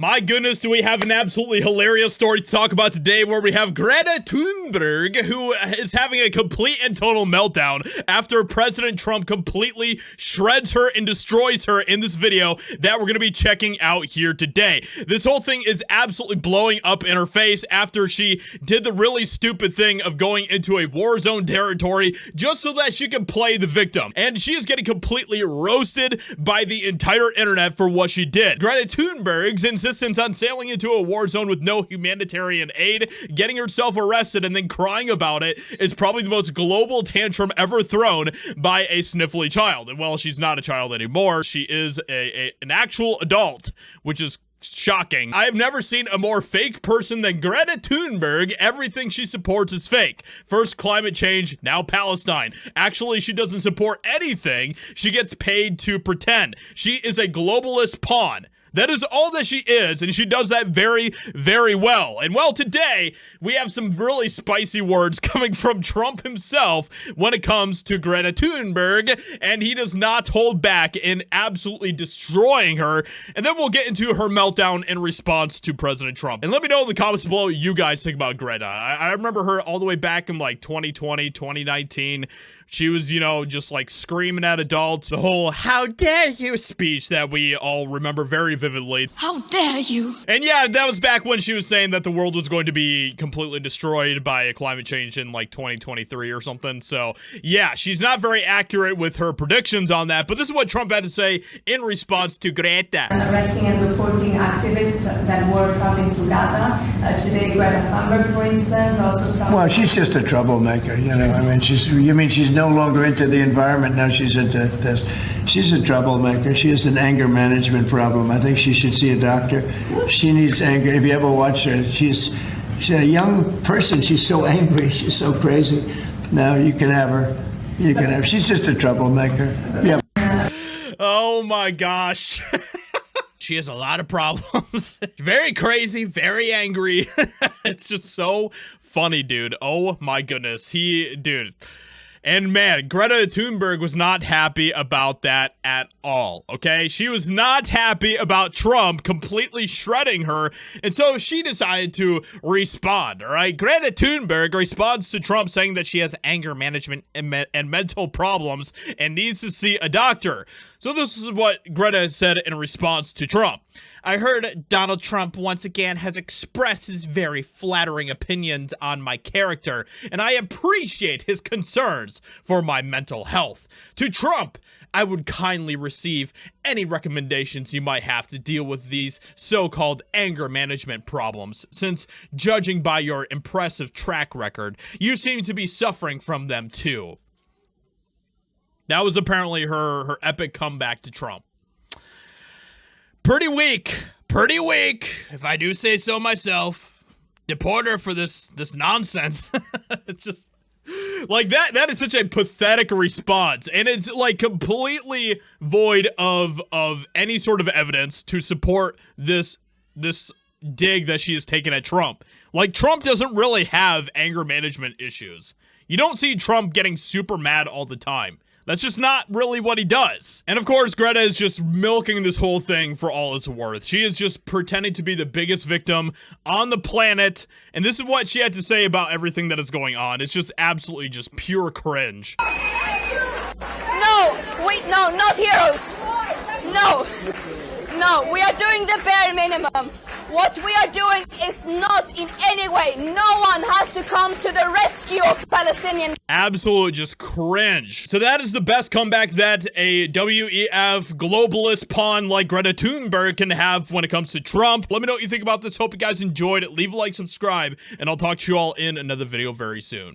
My goodness, do we have an absolutely hilarious story to talk about today where we have Greta Thunberg, who is having a complete and total meltdown after President Trump completely shreds her and destroys her in this video that we're going to be checking out here today. This whole thing is absolutely blowing up in her face after she did the really stupid thing of going into a war zone territory just so that she could play the victim. And she is getting completely roasted by the entire internet for what she did. Greta Thunberg's insistence on sailing into a war zone with no humanitarian aid, getting herself arrested, and then crying about it is probably the most global tantrum ever thrown by a sniffly child. And well, she's not a child anymore. She is an actual adult, which is shocking. I have never seen a more fake person than Greta Thunberg. Everything she supports is fake. First climate change, now Palestine. Actually, she doesn't support anything. She gets paid to pretend. She is a globalist pawn. That is all that she is, and she does that very, very well. And well, today, we have some really spicy words coming from Trump himself when it comes to Greta Thunberg, and he does not hold back in absolutely destroying her. And then we'll get into her meltdown in response to President Trump. And let me know in the comments below what you guys think about Greta. I remember her all the way back in like 2020, 2019. She was, you know, just like screaming at adults. The whole "how dare you" speech that we all remember very vividly. How dare you? And yeah, that was back when she was saying that the world was going to be completely destroyed by a climate change in like 2023 or something. So yeah, she's not very accurate with her predictions on that. But this is what Trump had to say in response to Greta. Arresting and deporting activists that were traveling to Gaza. Today, Greta Thunberg, for instance, also some... Well, she's just a troublemaker, you know. I mean, she's no longer into the environment now. She's into this. She's a troublemaker. She has an anger management problem. I think she should see a doctor. She needs anger. If you ever watch her, she's a young person. She's so angry. She's so crazy. Now you can have her. You can have. She's just a troublemaker. Yeah. Oh my gosh. She has a lot of problems. Very crazy, very angry. It's just so funny, dude. Oh my goodness. Dude. And man, Greta Thunberg was not happy about that at all, okay? She was not happy about Trump completely shredding her, and so she decided to respond, all right? Greta Thunberg responds to Trump saying that she has anger management and mental problems and needs to see a doctor. So this is what Greta said in response to Trump. I heard Donald Trump once again has expressed his very flattering opinions on my character, and I appreciate his concerns for my mental health. To Trump, I would kindly receive any recommendations you might have to deal with these so-called anger management problems, since judging by your impressive track record, you seem to be suffering from them too. That was apparently her epic comeback to Trump. Pretty weak, if I do say so myself. Deport her for this nonsense. It's just like that is such a pathetic response, and it's like completely void of any sort of evidence to support this dig that she has taken at Trump. Like, Trump doesn't really have anger management issues. You don't see Trump getting super mad all the time. That's just not really what he does. And of course, Greta is just milking this whole thing for all it's worth. She is just pretending to be the biggest victim on the planet. And this is what she had to say about everything that is going on. It's just absolutely just pure cringe. No, not heroes. No, we are doing the bare minimum. What we are doing is not in any way. No one has to come to the rescue of Palestinians. Absolute just cringe. So that is the best comeback that a WEF globalist pawn like Greta Thunberg can have when it comes to Trump. Let me know what you think about this. Hope you guys enjoyed it. Leave a like, subscribe, and I'll talk to you all in another video very soon.